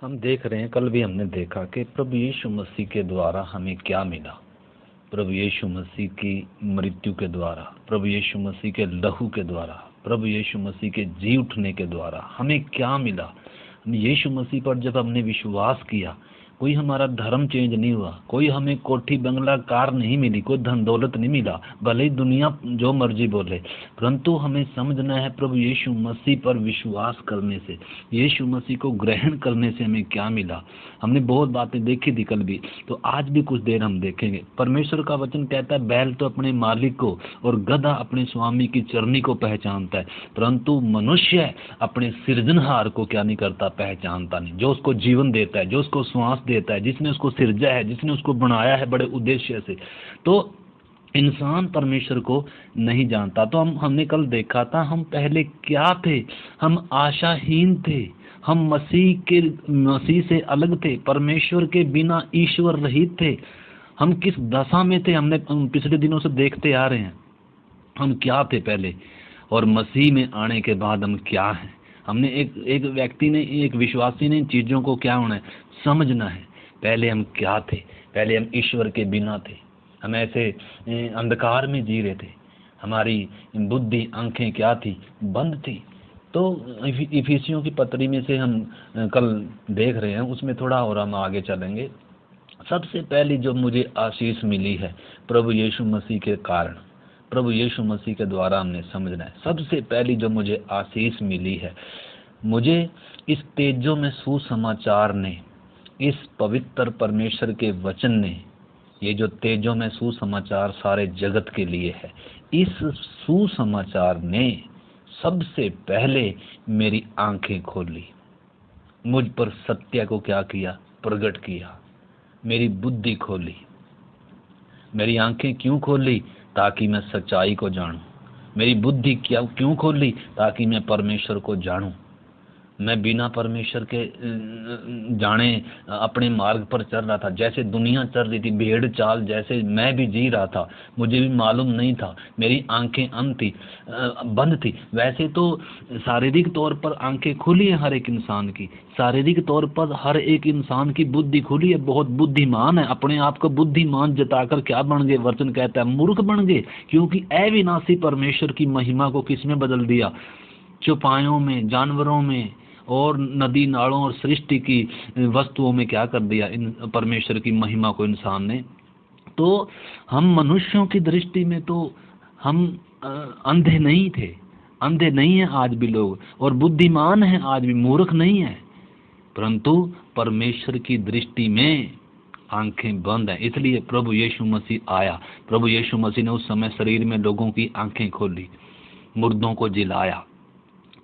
हम देख रहे हैं, कल भी हमने देखा कि प्रभु यीशु मसीह के द्वारा हमें क्या मिला। प्रभु यीशु मसीह की मृत्यु के द्वारा, प्रभु यीशु मसीह के लहू के द्वारा, प्रभु यीशु मसीह के जी उठने के द्वारा हमें क्या मिला। यीशु मसीह पर जब हमने विश्वास किया, कोई हमारा धर्म चेंज नहीं हुआ, कोई हमें कोठी बंगला कार नहीं मिली, कोई धन दौलत नहीं मिला, भले ही दुनिया जो मर्जी बोले, परंतु हमें समझना है प्रभु यीशु मसीह पर विश्वास करने से, यीशु मसीह को ग्रहण करने से हमें क्या मिला। हमने बहुत बातें देखी थी कल भी, तो आज भी कुछ देर हम देखेंगे। परमेश्वर का वचन कहता है, बैल तो अपने मालिक को और गधा अपने स्वामी की चरनी को पहचानता है, परंतु मनुष्य अपने सृजनहार को क्या नहीं करता, पहचानता नहीं। जो उसको जीवन देता है, जो उसको श्वास देता है, जिसने उसको सिरजा है, जिसने उसको बनाया है बड़े उद्देश्य से, तो इंसान परमेश्वर को नहीं जानता। तो हमने कल देखा था, हम पहले क्या थे। हम आशाहीन थे, हम मसीह से अलग थे, परमेश्वर के बिना ईश्वर रहित थे। हम किस दशा में थे, हमने पिछले दिनों से देखते आ रहे हैं। हम क्या थे पहले, और मसीह में आने के बाद हम क्या हैं। हमने एक व्यक्ति ने, एक विश्वासी ने चीज़ों को क्या होना है, समझना है। पहले हम क्या थे, पहले हम ईश्वर के बिना थे, हम ऐसे अंधकार में जी रहे थे, हमारी बुद्धि, आंखें क्या थी, बंद थी। तो इफिसियों की पत्री में से हम कल देख रहे हैं, उसमें थोड़ा और हम आगे चलेंगे। सबसे पहली जो मुझे आशीष मिली है प्रभु यीशु मसीह के कारण, प्रभु यीशु मसीह के द्वारा हमने समझना है। सबसे पहली जो मुझे आशीष मिली है, मुझे इस तेजों में सुसमाचार ने, इस पवित्र परमेश्वर के वचन ने, ये जो तेजों में सुसमाचार सारे जगत के लिए है, इस सुसमाचार ने सबसे पहले मेरी आंखें खोली, मुझ पर सत्य को क्या किया, प्रकट किया, मेरी बुद्धि खोली। मेरी आंखें क्यों खोली, ताकि मैं सच्चाई को जानूं। मेरी बुद्धि क्यों खोली, ताकि मैं परमेश्वर को जानूं। मैं बिना परमेश्वर के जाने अपने मार्ग पर चल रहा था, जैसे दुनिया चल रही थी, भेड़ चाल जैसे मैं भी जी रहा था। मुझे भी मालूम नहीं था, मेरी आंखें बंद थी। वैसे तो शारीरिक तौर पर आंखें खुली है हर एक इंसान की, शारीरिक तौर पर हर एक इंसान की बुद्धि खुली है, बहुत बुद्धिमान है। अपने आप को बुद्धिमान जताकर क्या बन गए, वचन कहता है मूर्ख बन गए, क्योंकि अविनाशी परमेश्वर की महिमा को किसमें बदल दिया, चौपायों में, जानवरों में और नदी नालों और सृष्टि की वस्तुओं में क्या कर दिया, इन परमेश्वर की महिमा को इंसान ने। तो हम मनुष्यों की दृष्टि में तो हम अंधे नहीं थे, अंधे नहीं है आज भी लोग, और बुद्धिमान है आज भी, मूर्ख नहीं है, परंतु परमेश्वर की दृष्टि में आंखें बंद हैं। इसलिए प्रभु यीशु मसीह आया, प्रभु यीशु मसीह ने उस समय शरीर में लोगों की आंखें खोली, मुर्दों को जिलाया।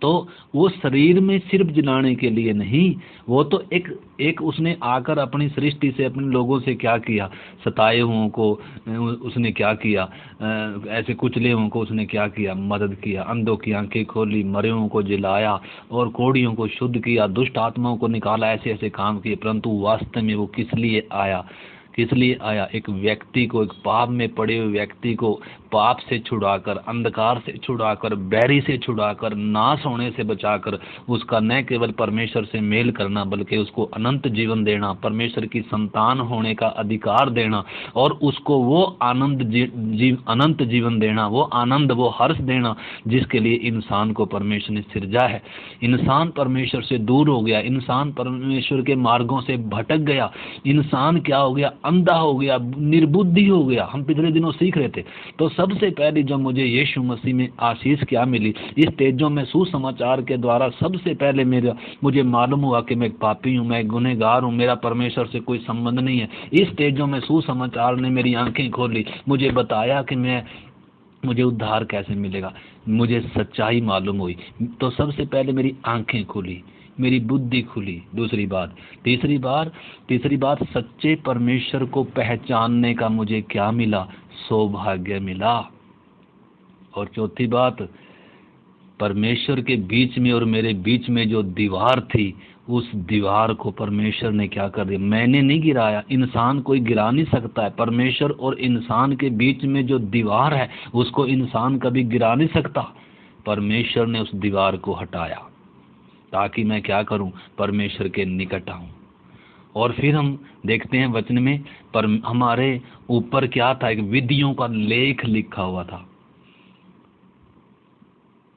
तो वो शरीर में सिर्फ जिलाने के लिए नहीं, वो तो एक उसने आकर अपनी सृष्टि से, अपने लोगों से क्या किया, सताए हुओं को उसने क्या किया, ऐसे कुचले हुओं को उसने क्या किया, मदद किया। अंधों की आंखें खोली, मरे हुओं को जिलाया और कोढ़ियों को शुद्ध किया, दुष्ट आत्माओं को निकाला, ऐसे ऐसे काम किए। परंतु वास्तव में वो किस लिए आया, किस लिए आया, एक व्यक्ति को, एक पाप में पड़े हुए व्यक्ति को पाप से छुड़ाकर, अंधकार से छुड़ाकर, बैरी से छुड़ाकर, नाश होने से बचाकर उसका न केवल परमेश्वर से मेल करना, बल्कि उसको अनंत जीवन देना, परमेश्वर की संतान होने का अधिकार देना, और उसको वो अनंत जीवन देना, वो आनंद, वो हर्ष देना जिसके लिए इंसान को परमेश्वर ने सिरजा है। इंसान परमेश्वर से दूर हो गया, इंसान परमेश्वर के मार्गों से भटक गया, इंसान क्या हो गया, अंधा हो गया, निर्बुद्धि हो गया। हम पिछले दिनों सीख रहे थे। तो सबसे पहले जो मुझे यीशु मसीह में आशीष क्या मिली, इस तेजों में सुसमाचार के द्वारा सबसे पहले मुझे मालूम हुआ कि मैं पापी हूँ, मैं गुनहगार हूँ, मेरा परमेश्वर से कोई संबंध नहीं है। इस तेजों में सुसमाचार ने मेरी आंखें खोली, मुझे बताया कि मुझे उद्धार कैसे मिलेगा, मुझे सच्चाई मालूम हुई। तो सबसे पहले मेरी आंखें खुली, मेरी बुद्धि खुली। दूसरी बात, तीसरी बात, सच्चे परमेश्वर को पहचानने का मुझे क्या मिला, सौभाग्य मिला। और चौथी बात, परमेश्वर के बीच में और मेरे बीच में जो दीवार थी, उस दीवार को परमेश्वर ने क्या कर दिया, मैंने नहीं गिराया, इंसान कोई गिरा नहीं सकता है। परमेश्वर और इंसान के बीच में जो दीवार है, उसको इंसान कभी गिरा नहीं सकता। परमेश्वर ने उस दीवार को हटाया, ताकि मैं क्या करूं, परमेश्वर के निकट आऊं। और फिर हम देखते हैं वचन में, पर हमारे ऊपर क्या था, एक विधियों का लेख लिखा हुआ था।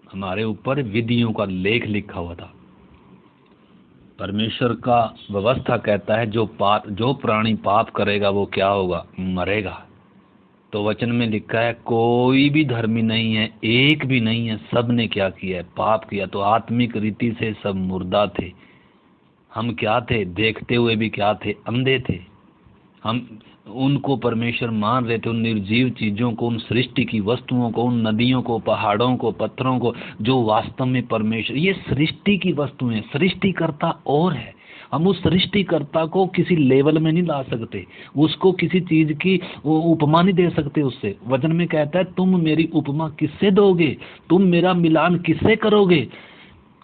हमारे ऊपर विधियों का लेख लिखा हुआ था। परमेश्वर का व्यवस्था कहता है जो प्राणी पाप करेगा वो क्या होगा, मरेगा। तो वचन में लिखा है कोई भी धर्मी नहीं है, एक भी नहीं है, सब ने क्या किया है, पाप किया। तो आत्मिक रीति से सब मुर्दा थे। हम क्या थे, देखते हुए भी क्या थे, अंधे थे। हम उनको परमेश्वर मान रहे थे, उन निर्जीव चीजों को, उन सृष्टि की वस्तुओं को, उन नदियों को, पहाड़ों को, पत्थरों को, जो वास्तव में परमेश्वर, ये सृष्टि की वस्तुएं, सृष्टिकर्ता और है। हम उस सृष्टिकर्ता को किसी लेवल में नहीं ला सकते, उसको किसी चीज की उपमा नहीं दे सकते उससे। वचन में कहता है तुम मेरी उपमा किससे दोगे, तुम मेरा मिलान किससे करोगे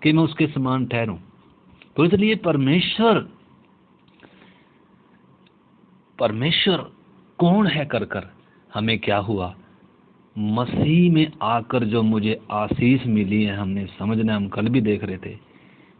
कि मैं उसके समान ठहरूं। तो इसलिए परमेश्वर कौन है कर हमें क्या हुआ, मसीह में आकर जो मुझे आशीष मिली है, हमने समझना, हम कल भी देख रहे थे,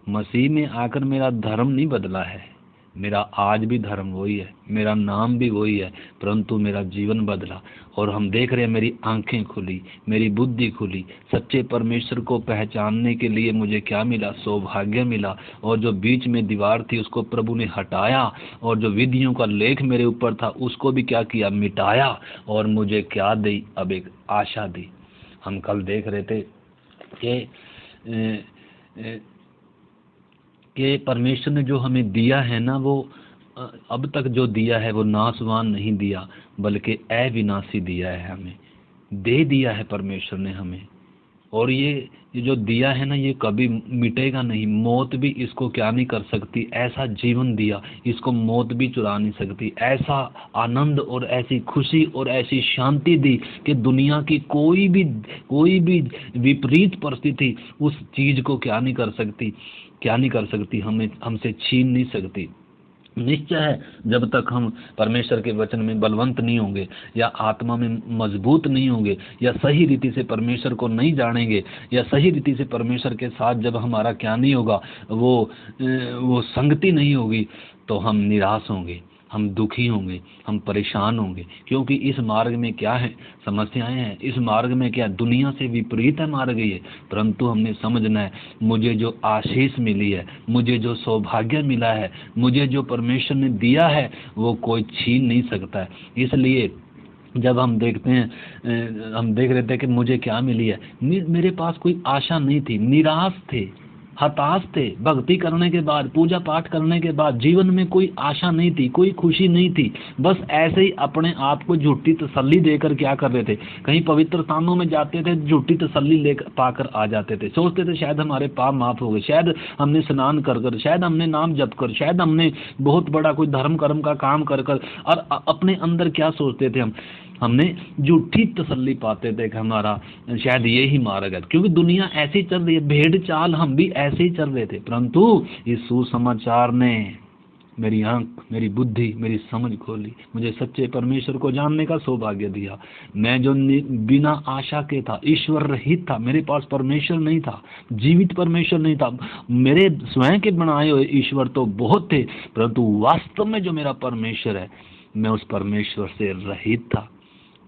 मसीह में आकर मेरा धर्म नहीं बदला है। मेरा आज भी धर्म वही है, मेरा नाम भी वही है, परंतु मेरा जीवन बदला। और हम देख रहे हैं मेरी आंखें खुली, मेरी बुद्धि खुली। सच्चे परमेश्वर को पहचानने के लिए मुझे क्या मिला, सौभाग्य मिला। और जो बीच में दीवार थी उसको प्रभु ने हटाया, और जो विधियों का लेख मेरे ऊपर था उसको भी क्या किया, मिटाया। और मुझे क्या दी, अब एक आशा दी। हम कल देख रहे थे कि परमेश्वर ने जो हमें दिया है ना, वो अब तक जो दिया है वो नाशवान नहीं दिया, बल्कि अविनाशी दिया है, हमें दे दिया है परमेश्वर ने हमें। और ये जो दिया है ना, ये कभी मिटेगा नहीं। मौत भी इसको क्या नहीं कर सकती, ऐसा जीवन दिया, इसको मौत भी चुरा नहीं सकती। ऐसा आनंद और ऐसी खुशी और ऐसी शांति दी कि दुनिया की कोई भी विपरीत परिस्थिति उस चीज को क्या नहीं कर सकती, हमें हमसे छीन नहीं सकती। निश्चय है, जब तक हम परमेश्वर के वचन में बलवंत नहीं होंगे, या आत्मा में मजबूत नहीं होंगे, या सही रीति से परमेश्वर को नहीं जानेंगे, या सही रीति से परमेश्वर के साथ जब हमारा क्या नहीं होगा, वो संगति नहीं होगी, तो हम निराश होंगे, हम दुखी होंगे, हम परेशान होंगे। क्योंकि इस मार्ग में क्या है, समस्याएं हैं। इस मार्ग में क्या, दुनिया से विपरीत है मार्ग ये। परंतु हमने समझना है, मुझे जो आशीष मिली है, मुझे जो सौभाग्य मिला है, मुझे जो परमेश्वर ने दिया है, वो कोई छीन नहीं सकता है। इसलिए जब हम देखते हैं, हम देख रहे थे कि मुझे क्या मिली है, मेरे पास कोई आशा नहीं थी, निराश थे, हताश थे। भक्ति करने के बाद, पूजा पाठ करने के बाद जीवन में कोई आशा नहीं थी, कोई खुशी नहीं थी। बस ऐसे ही अपने आप को झूठी तसल्ली देकर क्या कर रहे थे, कहीं पवित्र स्थानों में जाते थे, झूठी तसल्ली लेकर पाकर आ जाते थे। सोचते थे शायद हमारे पाप माफ हो गए, शायद हमने स्नान कर, शायद हमने नाम जप कर, शायद हमने बहुत बड़ा कोई धर्म कर्म का काम कर। और अपने अंदर क्या सोचते थे, हमने झूठी तसल्ली पाते थे कि हमारा शायद ये ही मार्ग है, क्योंकि दुनिया ऐसी चल रही है, भेड़ चाल हम भी ऐसे ही चल रहे थे। परंतु इस सुसमाचार ने मेरी आंख, मेरी बुद्धि, मेरी समझ खोली, मुझे सच्चे परमेश्वर को जानने का सौभाग्य दिया। मैं जो बिना आशा के था, ईश्वर रहित था, मेरे पास परमेश्वर नहीं था, जीवित परमेश्वर नहीं था। मेरे स्वयं के बनाए हुए ईश्वर तो बहुत थे, परंतु वास्तव में जो मेरा परमेश्वर है, मैं उस परमेश्वर से रहित था,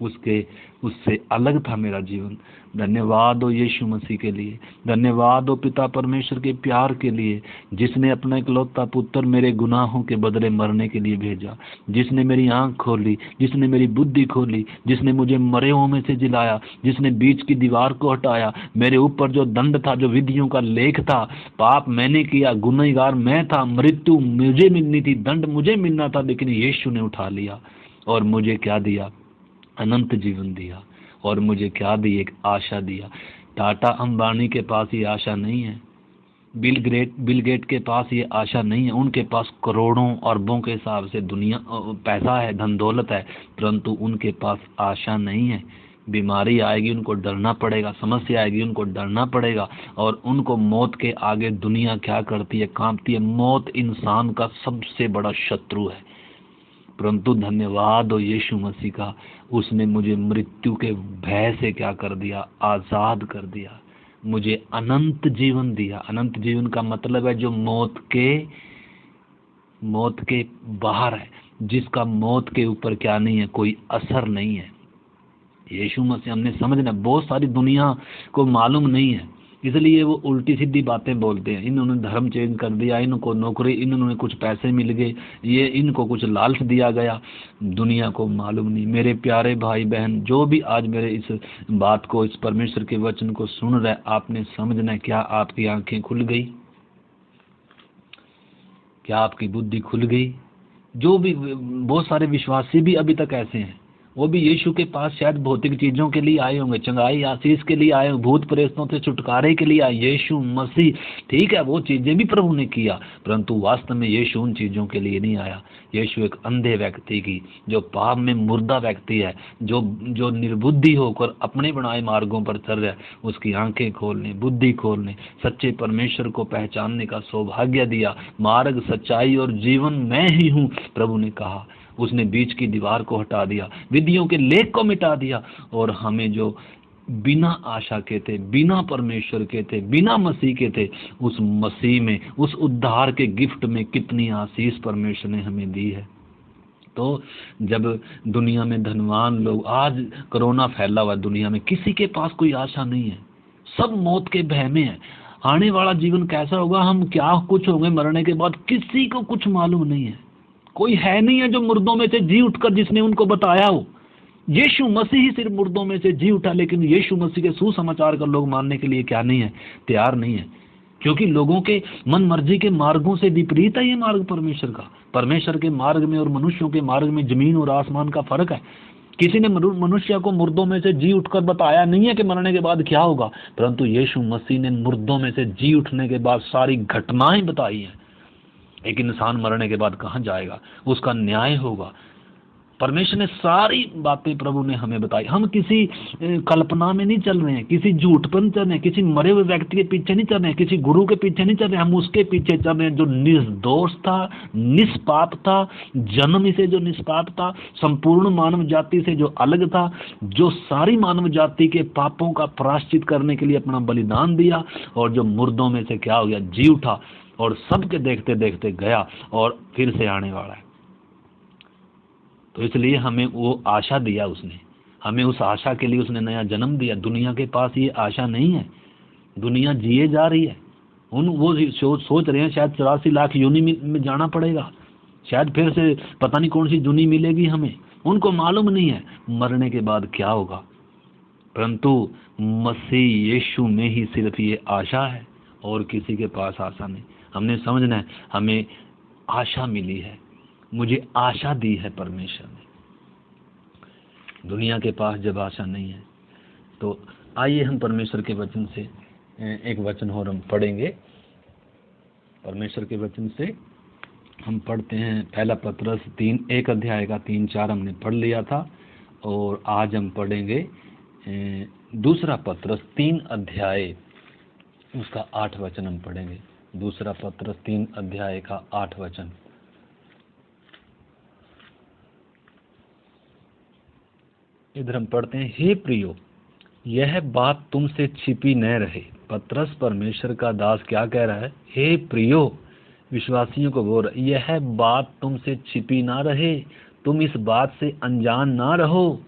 उससे अलग था मेरा जीवन। धन्यवाद हो यीशु मसीह के लिए, धन्यवाद हो पिता परमेश्वर के प्यार के लिए, जिसने अपना इकलौता पुत्र मेरे गुनाहों के बदले मरने के लिए भेजा, जिसने मेरी आंख खोली, जिसने मेरी बुद्धि खोली, जिसने मुझे मरे हुओं में से जिलाया, जिसने बीच की दीवार को हटाया। मेरे ऊपर जो दंड था, जो विधियों का लेख था, पाप मैंने किया, गुनहगार मैं था, मृत्यु मुझे मिलनी थी, दंड मुझे मिलना था, लेकिन यीशु ने उठा लिया और मुझे क्या दिया, अनंत जीवन दिया। और मुझे क्या दी, एक आशा दिया। टाटा अंबानी के पास ये आशा नहीं है, बिल गेट के पास ये आशा नहीं है। उनके पास करोड़ों अरबों के हिसाब से दुनिया पैसा है, धन दौलत है, परंतु उनके पास आशा नहीं है। बीमारी आएगी उनको डरना पड़ेगा, समस्या आएगी उनको डरना पड़ेगा, और उनको मौत के आगे दुनिया क्या करती है, कांपती है। मौत इंसान का सबसे बड़ा शत्रु है। परंतु धन्यवाद हो यीशु मसीह का, उसने मुझे मृत्यु के भय से क्या कर दिया, आज़ाद कर दिया। मुझे अनंत जीवन दिया। अनंत जीवन का मतलब है जो मौत के बाहर है, जिसका मौत के ऊपर क्या नहीं है, कोई असर नहीं है। यीशु मसीह हमने समझना, बहुत सारी दुनिया को मालूम नहीं है, इसलिए वो उल्टी सीधी बातें बोलते हैं। इन्होंने धर्म चेंज कर दिया, इनको नौकरी, इन्होंने कुछ पैसे मिल गए, ये इनको कुछ लालच दिया गया, दुनिया को मालूम नहीं। मेरे प्यारे भाई बहन, जो भी आज मेरे इस बात को, इस परमेश्वर के वचन को सुन रहे, आपने समझना है, क्या आपकी आंखें खुल गई? क्या आपकी बुद्धि खुल गई? जो भी बहुत सारे विश्वासी भी अभी तक ऐसे हैं, वो भी यीशु के पास शायद भौतिक चीजों के लिए आए होंगे, चंगाई आशीष के लिए आए होंगे, भूत प्रेतों से छुटकारे के लिए आए। यीशु मसीह, ठीक है, वो चीजें भी प्रभु ने किया, परंतु वास्तव में यीशु उन चीजों के लिए नहीं आया। यीशु एक अंधे व्यक्ति की, जो पाप में मुर्दा व्यक्ति है, जो निर्बुद्धि होकर अपने बनाए मार्गों पर चल रहा है, उसकी आंखें खोलने, बुद्धि खोलने, सच्चे परमेश्वर को पहचानने का सौभाग्य दिया। मार्ग, सच्चाई और जीवन मैं ही हूँ, प्रभु ने कहा। उसने बीच की दीवार को हटा दिया, विधियों के लेख को मिटा दिया, और हमें जो बिना आशा के थे, बिना परमेश्वर के थे, बिना मसीह के थे, उस मसीह में, उस उद्धार के गिफ्ट में कितनी आशीष परमेश्वर ने हमें दी है। तो जब दुनिया में धनवान लोग, आज कोरोना फैला हुआ दुनिया में, किसी के पास कोई आशा नहीं है, सब मौत के भय में है। आने वाला जीवन कैसा होगा, हम क्या कुछ होंगे मरने के बाद, किसी को कुछ मालूम नहीं है। कोई है नहीं है जो मुर्दों में से जी उठकर जिसने उनको बताया हो। यीशु मसीह ही सिर्फ मुर्दों में से जी उठा, लेकिन यीशु मसीह के सुसमाचार का लोग मानने के लिए क्या नहीं है, तैयार नहीं है, क्योंकि लोगों के मन मर्जी के मार्गों से विपरीत है ये मार्ग परमेश्वर का। परमेश्वर के मार्ग में और मनुष्यों के मार्ग में जमीन और आसमान का फर्क है। किसी ने मनुष्य को मुर्दों में से जी उठकर बताया नहीं है कि मरने के बाद क्या होगा, परंतु यीशु मसीह ने मुर्दों में से जी उठने के बाद सारी घटनाएं बताई हैं। एक इंसान मरने के बाद कहाँ जाएगा, उसका न्याय होगा। परमेश्वर ने सारी बातें प्रभु ने हमें बताई। हम किसी कल्पना में नहीं चल रहे हैं, किसी झूठ पर नहीं चल रहे हैं, किसी मरे हुए व्यक्ति के पीछे नहीं चल रहे हैं, किसी गुरु के पीछे नहीं चल रहे हैं। हम उसके पीछे चल रहे हैं जो निर्दोष था, निष्पाप था, जन्म से जो निष्पाप था, संपूर्ण मानव जाति से जो अलग था, जो सारी मानव जाति के पापों का प्रायश्चित करने के लिए अपना बलिदान दिया, और जो मुर्दों में से क्या हो गया, जी उठा, और सबके देखते देखते गया और फिर से आने वाला है। तो इसलिए हमें वो आशा दिया उसने, हमें उस आशा के लिए उसने नया जन्म दिया। दुनिया के पास ये आशा नहीं है, दुनिया जिए जा रही है। वो सोच रहे हैं शायद 84 लाख योनि में जाना पड़ेगा, शायद फिर से पता नहीं कौन सी दुनिया मिलेगी हमें। उनको मालूम नहीं है मरने के बाद क्या होगा, परंतु मसीह यीशु में ही सिर्फ ये आशा है, और किसी के पास आशा नहीं। हमने समझना है, हमें आशा मिली है, मुझे आशा दी है परमेश्वर ने। दुनिया के पास जब आशा नहीं है, तो आइए हम परमेश्वर के वचन से एक वचन और हम पढ़ेंगे। परमेश्वर के वचन से हम पढ़ते हैं पहला पतरस 1 अध्याय का 3-4 हमने पढ़ लिया था, और आज हम पढ़ेंगे दूसरा पतरस 3 अध्याय उसका 8 वचन हम पढ़ेंगे। दूसरा पतरस 3 अध्याय का 8 वचन। इधर हम पढ़ते हैं, हे प्रियो, यह बात तुमसे छिपी न रहे। पतरस परमेश्वर का दास क्या कह रहा है? हे प्रियो, विश्वासियों को बोल रहा है, यह बात तुमसे छिपी ना रहे, तुम इस बात से अनजान ना रहो।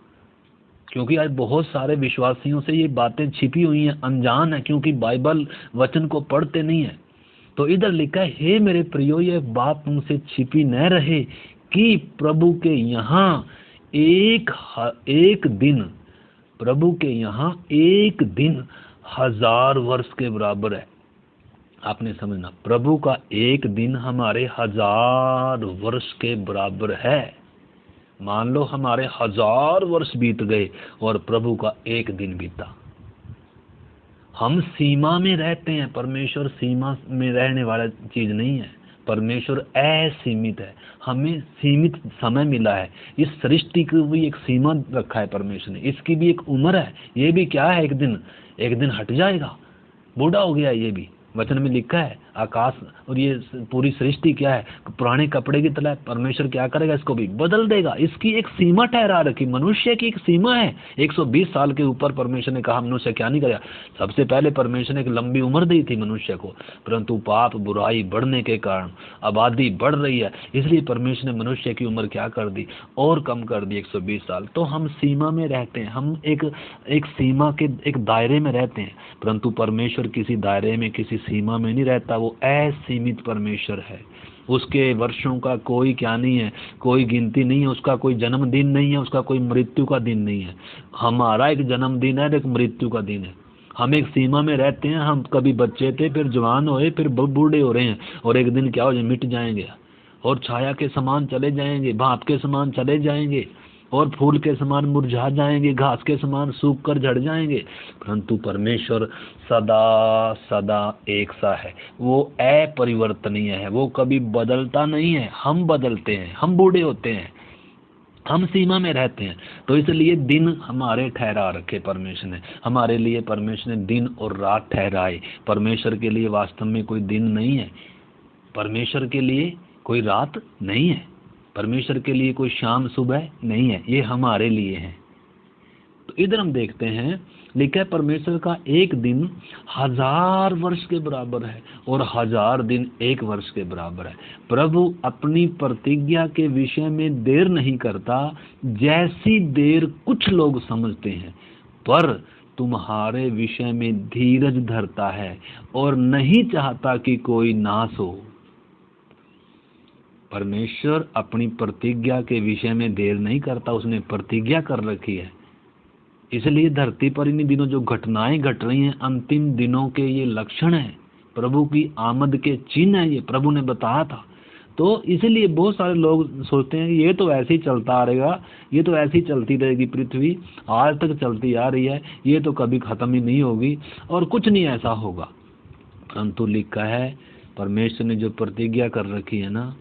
क्योंकि आज बहुत सारे विश्वासियों से ये बातें छिपी हुई हैं, अनजान है, क्योंकि बाइबल वचन को पढ़ते नहीं है। तो इधर लिखा है, हे मेरे प्रियो, यह बात तुमसे छिपी न रहे कि प्रभु के यहाँ एक दिन, प्रभु के यहाँ एक दिन 1000 वर्ष के बराबर है। आपने समझना, प्रभु का एक दिन हमारे 1000 वर्ष के बराबर है। मान लो हमारे 1000 वर्ष बीत गए और प्रभु का एक दिन बीता। हम सीमा में रहते हैं, परमेश्वर सीमा में रहने वाला चीज नहीं है। परमेश्वर असीमित है, हमें सीमित समय मिला है। इस सृष्टि की भी एक सीमा रखा है परमेश्वर ने, इसकी भी एक उम्र है। ये भी क्या है, एक दिन हट जाएगा, बूढ़ा हो गया। ये भी वचन में लिखा है, आकाश और ये पूरी सृष्टि क्या है, पुराने कपड़े की तरह। परमेश्वर क्या करेगा, इसको भी बदल देगा। इसकी एक सीमा ठहरा रखी, मनुष्य की एक सीमा है। 120 साल के ऊपर परमेश्वर ने कहा मनुष्य क्या नहीं करेगा। सबसे पहले परमेश्वर ने एक लंबी उम्र दी थी मनुष्य को, परंतु पाप बुराई बढ़ने के कारण आबादी बढ़ रही है, इसलिए परमेश्वर ने मनुष्य की उम्र क्या कर दी, और कम कर दी 120 साल। तो हम सीमा में रहते हैं, हम एक सीमा के एक दायरे में रहते हैं, परंतु परमेश्वर किसी दायरे में किसी सीमा में नहीं रहता। वो असीमित परमेश्वर है। उसके वर्षों का कोई क्या नहीं है, कोई गिनती नहीं है। उसका कोई जन्मदिन नहीं है, उसका कोई मृत्यु का दिन नहीं है। हमारा एक जन्मदिन है, एक मृत्यु का दिन है। हम एक सीमा में रहते हैं। हम कभी बच्चे थे, फिर जवान हुए, फिर बूढ़े हो रहे हैं, और एक दिन क्या हो जाए, मिट जाएंगे और छाया के समान चले जाएंगे, भाप के समान चले जाएंगे, और फूल के समान मुरझा जाएंगे, घास के समान सूख कर झड़ जाएंगे। परंतु परमेश्वर सदा सदा एक सा है। वो अपरिवर्तनीय है, वो कभी बदलता नहीं है। हम बदलते हैं, हम बूढ़े होते हैं, हम सीमा में रहते हैं। तो इसलिए दिन हमारे ठहरा रखे परमेश्वर ने, हमारे लिए परमेश्वर ने दिन और रात ठहराए। परमेश्वर के लिए वास्तव में कोई दिन नहीं है, परमेश्वर के लिए कोई रात नहीं है, परमेश्वर के लिए कोई शाम सुबह नहीं है, ये हमारे लिए है। तो इधर हम देखते हैं, लिखा है परमेश्वर का एक दिन 1000 वर्ष के बराबर है, और 1000 दिन एक वर्ष के बराबर है। प्रभु अपनी प्रतिज्ञा के विषय में देर नहीं करता, जैसी देर कुछ लोग समझते हैं, पर तुम्हारे विषय में धीरज धरता है और नहीं चाहता कि कोई नाश हो। परमेश्वर अपनी प्रतिज्ञा के विषय में देर नहीं करता, उसने प्रतिज्ञा कर रखी है। इसलिए धरती पर इन दिनों जो घटनाएं घट रही हैं, अंतिम दिनों के ये लक्षण हैं, प्रभु की आमद के चिन्ह है, ये प्रभु ने बताया था। तो इसलिए बहुत सारे लोग सोचते हैं कि ये तो ऐसे ही चलता रहेगा, ये तो ऐसे ही चलती रहेगी, पृथ्वी आज तक चलती आ रही है, ये तो कभी खत्म ही नहीं होगी और कुछ नहीं ऐसा होगा। परंतु लिखा है परमेश्वर ने जो प्रतिज्ञा कर रखी है ना,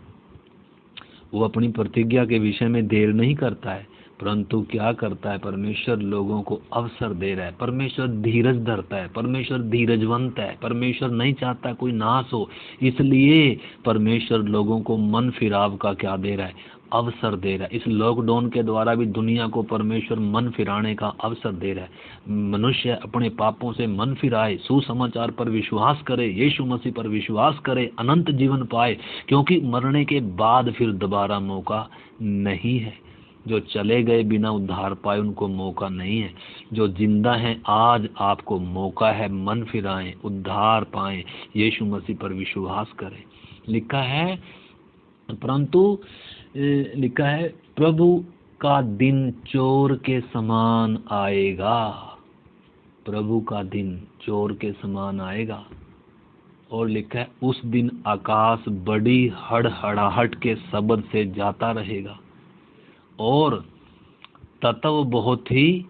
वो अपनी प्रतिज्ञा के विषय में देर नहीं करता है, परंतु क्या करता है, परमेश्वर लोगों को अवसर दे रहा है। परमेश्वर धीरज धरता है, परमेश्वर धीरजवंत है, परमेश्वर नहीं चाहता कोई नाश हो। इसलिए परमेश्वर लोगों को मन फिराव का क्या दे रहा है, अवसर दे रहा है। इस लॉकडाउन के द्वारा भी दुनिया को परमेश्वर मन फिराने का अवसर दे रहा है। मनुष्य अपने पापों से मन फिराए, सुसमाचार पर विश्वास करे, यीशु मसीह पर विश्वास करे, अनंत जीवन पाए, क्योंकि मरने के बाद फिर दोबारा मौका नहीं है। जो चले गए बिना उद्धार पाए उनको मौका नहीं है। जो जिंदा हैं आज आपको मौका है, मन फिराएं, उद्धार पाएं, यीशु मसीह पर विश्वास करें। लिखा है परंतु लिखा है प्रभु का दिन चोर के समान आएगा, प्रभु का दिन चोर के समान आएगा। और लिखा है उस दिन आकाश बड़ी हड़हड़ाहट के शब्द से जाता रहेगा, और तत्व बहुत ही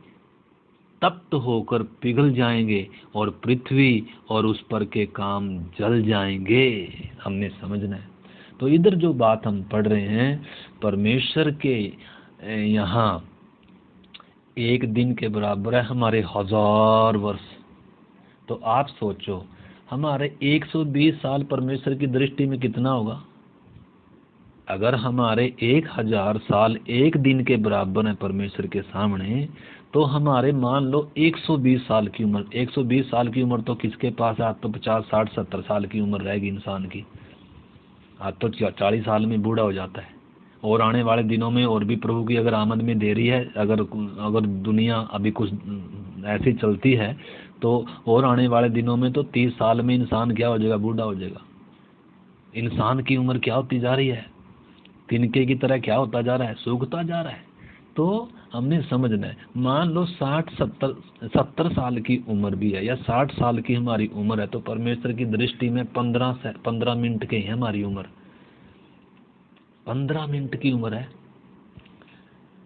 तप्त होकर पिघल जाएंगे, और पृथ्वी और उस पर के काम जल जाएंगे। हमने समझना है। तो इधर जो बात हम पढ़ रहे हैं, परमेश्वर के यहाँ एक दिन के बराबर है हमारे 1000 वर्ष। तो आप सोचो, हमारे 120 साल परमेश्वर की दृष्टि में कितना होगा? अगर हमारे 1000 साल एक दिन के बराबर है परमेश्वर के सामने, तो हमारे मान लो 120 साल की उम्र, 120 साल की उम्र तो किसके पास है? आज तो 50, 60, 70 साल की उम्र रहेगी इंसान की। आज तो 40 साल में बूढ़ा हो जाता है। और आने वाले दिनों में और भी प्रभु की अगर आमद में देरी है, अगर दुनिया अभी कुछ ऐसी चलती है, तो और आने वाले दिनों में तो 30 साल में इंसान क्या हो जाएगा? बूढ़ा हो जाएगा। इंसान की उम्र क्या होती जा रही है? तिनके की तरह क्या होता जा रहा है? सूखता जा रहा है। तो हमने समझना है, मान लो 60-70 साल की उम्र भी है, या 60 साल की हमारी उम्र है, तो परमेश्वर की दृष्टि में 15 मिनट की है हमारी उम्र। 15 मिनट की उम्र है।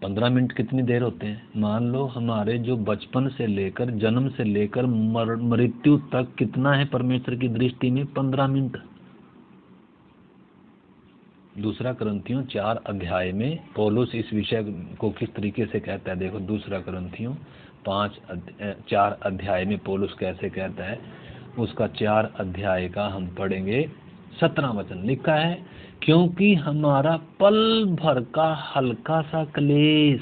15 मिनट कितनी देर होते हैं? मान लो हमारे जो बचपन से लेकर, जन्म से लेकर मृत्यु तक कितना है परमेश्वर की दृष्टि में? 15 मिनट। दूसरा करंथियों 4 अध्याय में पौलुस इस विषय को किस तरीके से कहता है, देखो दूसरा करंथियों 4 अध्याय में पौलुस कैसे कहता है। उसका 4 अध्याय का हम पढ़ेंगे। 17 वचन लिखा है, क्योंकि हमारा पल भर का हल्का सा क्लेश,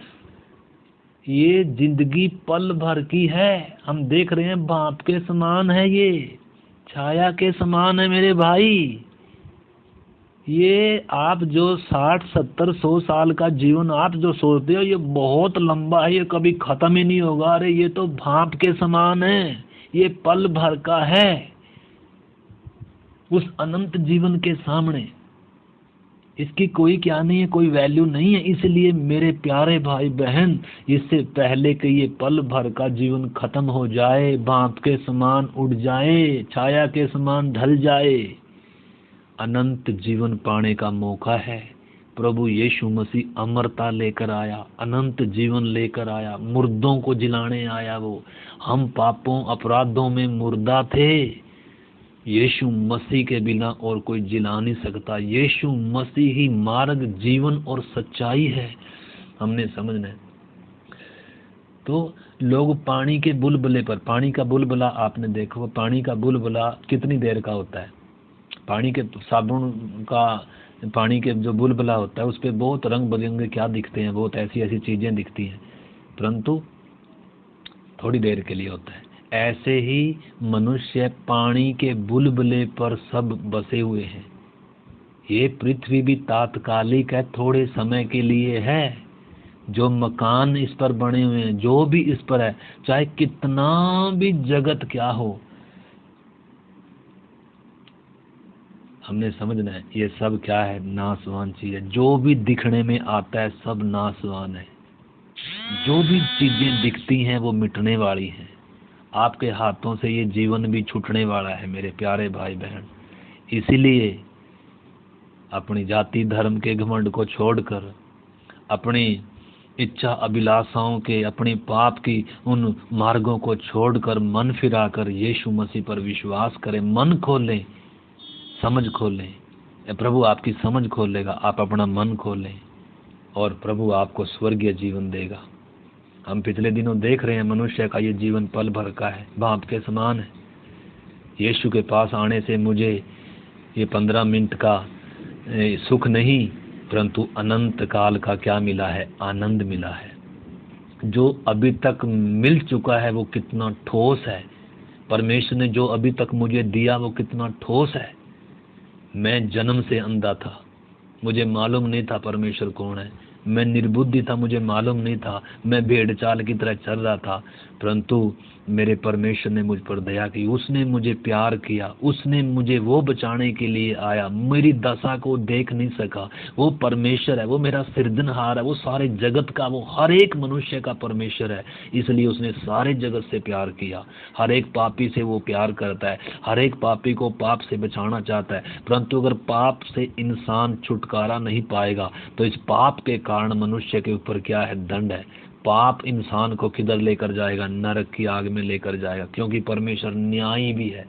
ये जिंदगी पल भर की है। हम देख रहे हैं भाप के समान है, ये छाया के समान है मेरे भाई। ये आप जो 60 70 100 साल का जीवन आप जो सोचते हो ये बहुत लंबा है, ये कभी खत्म ही नहीं होगा, अरे ये तो भाप के समान है, ये पल भर का है उस अनंत जीवन के सामने। इसकी कोई क्या नहीं है, कोई वैल्यू नहीं है। इसलिए मेरे प्यारे भाई बहन, इससे पहले कि ये पल भर का जीवन खत्म हो जाए, भाप के समान उड़ जाए, छाया के समान ढल जाए, अनंत जीवन पाने का मौका है। प्रभु यीशु मसीह अमरता लेकर आया, अनंत जीवन लेकर आया, मुर्दों को जिलाने आया। वो हम पापों अपराधों में मुर्दा थे, यीशु मसीह के बिना और कोई जिला नहीं सकता। यीशु मसीह ही मार्ग, जीवन और सच्चाई है, हमने समझना है। तो लोग पानी के बुलबुले पर, पानी का बुलबुला आपने देखो, पानी का बुलबुला कितनी देर का होता है? पानी के साबुन का पानी के जो बुलबुला होता है उस पर बहुत रंग बिरंगे क्या दिखते हैं, बहुत ऐसी ऐसी चीजें दिखती हैं, परंतु थोड़ी देर के लिए होता है। ऐसे ही मनुष्य पानी के बुलबुले पर सब बसे हुए हैं। ये पृथ्वी भी तात्कालिक है, थोड़े समय के लिए है। जो मकान इस पर बने हुए हैं, जो भी इस पर है, चाहे कितना भी जगत क्या हो, हमने समझना है ये सब क्या है, नाशवान चीज है। जो भी दिखने में आता है सब नाशवान है। जो भी चीजें दिखती हैं वो मिटने वाली हैं। आपके हाथों से ये जीवन भी छूटने वाला है मेरे प्यारे भाई बहन। इसीलिए अपनी जाति धर्म के घमंड को छोड़कर, अपनी इच्छा अभिलाषाओं के, अपने पाप की उन मार्गों को छोड़कर, मन फिराकर यीशु मसीह पर विश्वास करें। मन खोलें, समझ खोलें, प्रभु आपकी समझ खोलेगा। आप अपना मन खोलें और प्रभु आपको स्वर्गीय जीवन देगा। हम पिछले दिनों देख रहे हैं मनुष्य का ये जीवन पल भर का है, भाप के समान है। यीशु के पास आने से मुझे ये 15 मिनट का सुख नहीं, परंतु अनंत काल का क्या मिला है, आनंद मिला है। जो अभी तक मिल चुका है वो कितना ठोस है। परमेश्वर ने जो अभी तक मुझे दिया वो कितना ठोस है। मैं जन्म से अंधा था, मुझे मालूम नहीं था परमेश्वर कौन है। मैं निर्बुद्धि था, मुझे मालूम नहीं था। मैं भेड़ चाल की तरह चल रहा था, परंतु मेरे परमेश्वर ने मुझ पर दया की। उसने मुझे प्यार किया, उसने मुझे वो बचाने के लिए आया। मेरी दशा को देख नहीं सका। वो परमेश्वर है, वो मेरा सृजनहार है, वो सारे जगत का, वो हर एक मनुष्य का परमेश्वर है। इसलिए उसने सारे जगत से प्यार किया। हर एक पापी से वो प्यार करता है, हर एक पापी को पाप से बचाना चाहता है। परंतु अगर पाप से इंसान छुटकारा नहीं पाएगा तो इस पाप के कारण मनुष्य के ऊपर क्या है, दंड है। पाप इंसान को किधर लेकर जाएगा, नरक की आग में लेकर जाएगा। क्योंकि परमेश्वर न्यायी भी है,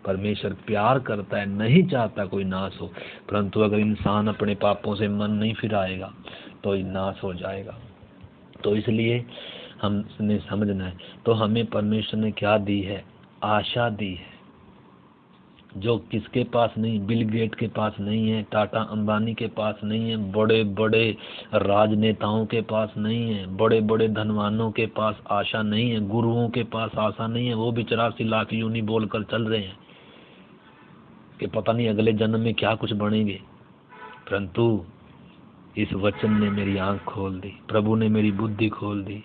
परमेश्वर प्यार करता है, नहीं चाहता कोई नाश हो। परंतु अगर इंसान अपने पापों से मन नहीं फिराएगा तो नाश हो जाएगा। तो इसलिए हमने समझना है। तो हमें परमेश्वर ने क्या दी है, आशा दी है, जो किसके पास नहीं, बिल गेट के पास नहीं है, टाटा अंबानी के पास नहीं है, बड़े बड़े राजनेताओं के पास नहीं है, बड़े बड़े धनवानों के पास आशा नहीं है, गुरुओं के पास आशा नहीं है। वो भी 84 लाख यूनी बोलकर चल रहे हैं कि पता नहीं अगले जन्म में क्या कुछ बनेंगे। परंतु इस वचन ने मेरी आंख खोल दी, प्रभु ने मेरी बुद्धि खोल दी।